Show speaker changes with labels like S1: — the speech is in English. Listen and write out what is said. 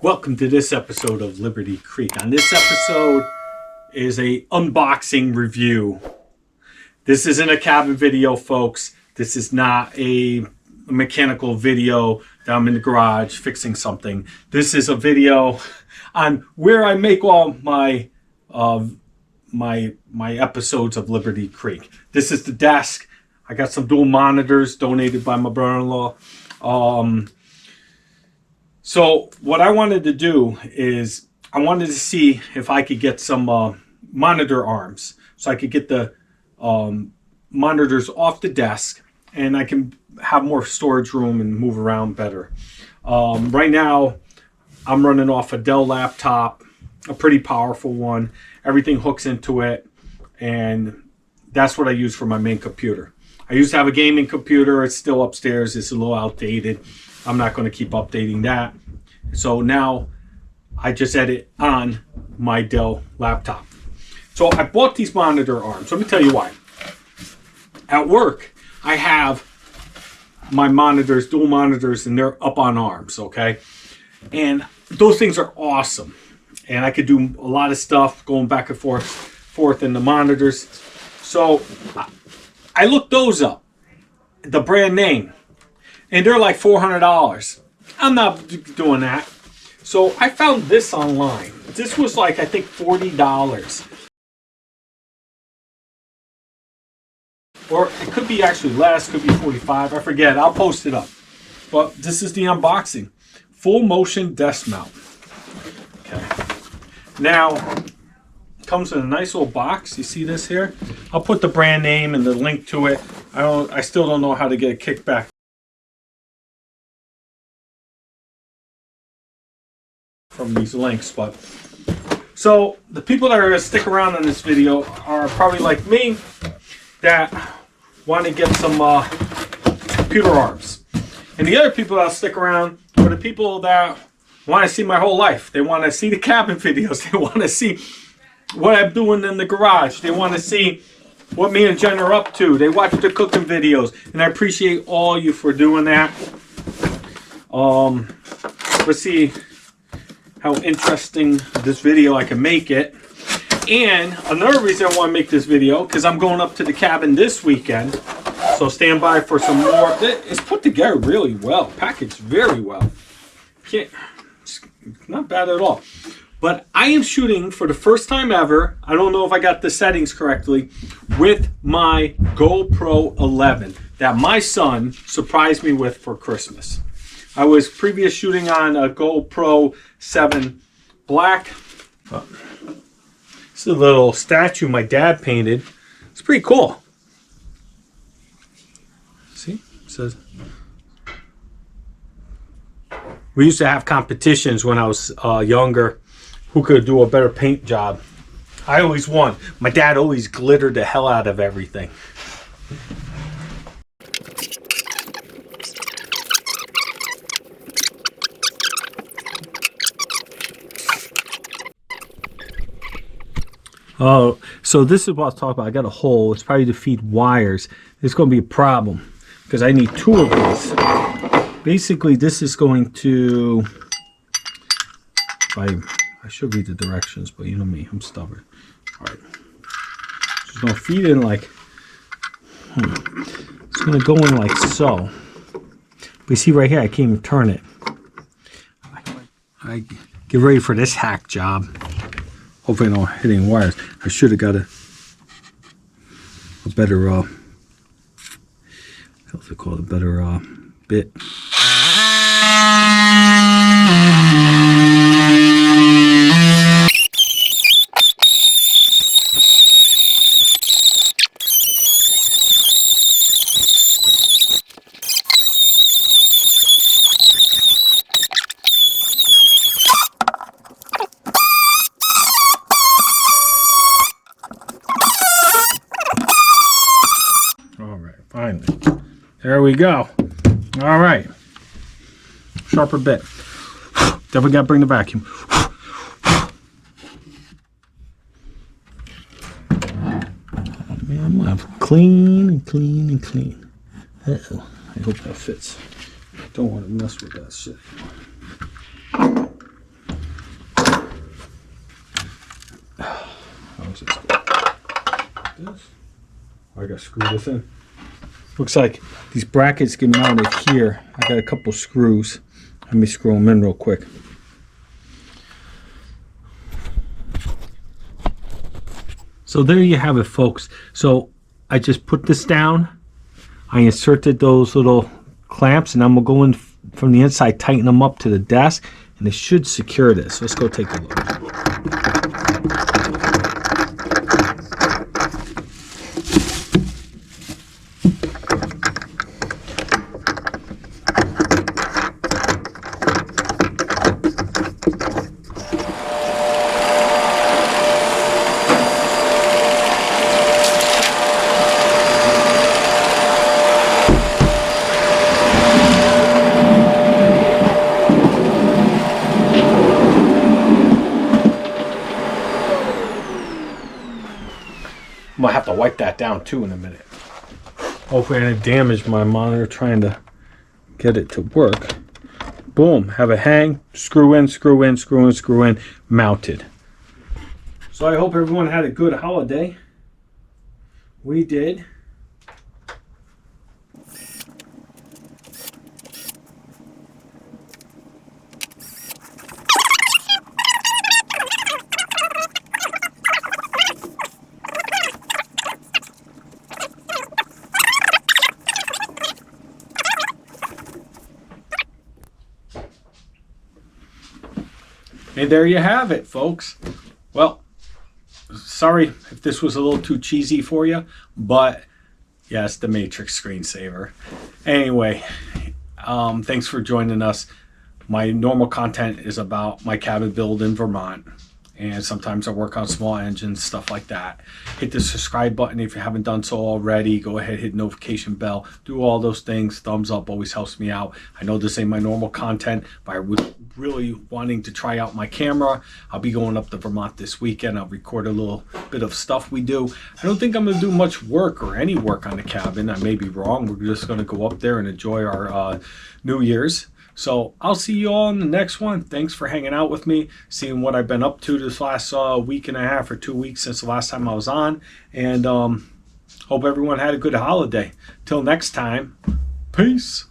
S1: Welcome to this episode of Liberty Creek. On this episode is a unboxing review. This isn't a cabin video, folks. This is not a mechanical video that I'm in the garage fixing something. This is a video on where I make all my my episodes of Liberty Creek. This is the desk. I got some dual monitors donated by my brother-in-law. So what I wanted to do is I wanted to see if I could get some monitor arms, so I could get the monitors off the desk and I can have more storage room and move around better. Right now I'm running off a Dell laptop, a pretty powerful one. Everything hooks into it, and that's what I use for my main computer. I used to have a gaming computer. It's still upstairs. It's a little outdated. I'm not going to keep updating that. So now I just edit on my Dell laptop. So I bought these monitor arms. Let me tell you why. At work, I have my monitors, dual monitors, and they're up on arms, okay? And those things are awesome. And I could do a lot of stuff going back and forth in the monitors. So I looked those up, the brand name, and they're like $400. I'm not doing that. So I found this online. This was like, I think, $40. Or it could be actually less, could be $45. I forget. I'll post it up. But this is the unboxing. Full motion desk mount. Okay. Now, it comes in a nice little box. You see this here? I'll put the brand name and the link to it. I still don't know how to get a kickback from these links, but so the people that are going to stick around on this video are probably like me, that want to get some computer arms, and the other people that'll stick around are the people that want to see my whole life. They want to see the cabin videos. They want to see what I'm doing in the garage. They want to see what me and Jen are up to. They watch the cooking videos, and I appreciate all you for doing that. Let's see how interesting this video I can make it. And another reason I want to make this video, because I'm going up to the cabin this weekend, so stand by for some more. It's put together really well, packaged very well. It's not bad at all. But I am shooting for the first time ever, I don't know if I got the settings correctly, with my GoPro 11 that my son surprised me with for Christmas. I was previous shooting on a GoPro 7 Black. This is a little statue my dad painted. It's pretty cool. See? It says. We used to have competitions when I was younger. Who could do a better paint job? I always won. My dad always glittered the hell out of everything. Oh, so this is what I was talking about. I got a hole. It's probably to feed wires. It's going to be a problem because I need two of these. Basically, this is going to... I should read the directions, but you know me. I'm stubborn. All right. Just going to feed in like... It's going to go in like so. But you see right here, I can't even turn it. I get ready for this hack job. Hopefully I don't hit any wires. I should have got a better, what's it called? A better bit. Finally. There we go. All right. Sharper bit. Definitely got to bring the vacuum. Man, I'm going to have clean and clean and clean. Uh-oh. I hope that fits. Don't want to mess with that shit. How's this go? Like this. I gotta screw this in. Looks like these brackets get mounted here. I got a couple screws. Let me screw them in real quick. So there you have it, folks. So I just put this down. I inserted those little clamps, and I'm gonna go in from the inside, tighten them up to the desk, and it should secure this. Let's go take a look. I'm gonna have to wipe that down too in a minute. Hopefully I didn't damage my monitor trying to get it to work. Boom, have it hang, screw in, screw in, screw in, screw in, mounted. So I hope everyone had a good holiday. We did. And there you have it, folks. Well, sorry if this was a little too cheesy for you, but yes, the Matrix screensaver. Anyway, thanks for joining us. My normal content is about my cabin build in Vermont, and sometimes I work on small engines, stuff like that. Hit the subscribe button if you haven't done so already. Go ahead, hit notification bell, do all those things. Thumbs up always helps me out. I know this ain't my normal content, but I was really wanting to try out my camera. I'll be going up to Vermont this weekend. I'll record a little bit of stuff we do. I don't think I'm gonna do much work or any work on the cabin. I may be wrong. We're just gonna go up there and enjoy our New Year's. So I'll see you all in the next one. Thanks for hanging out with me, seeing what I've been up to this last week and a half or 2 weeks since the last time I was on. And hope everyone had a good holiday. Till next time, peace.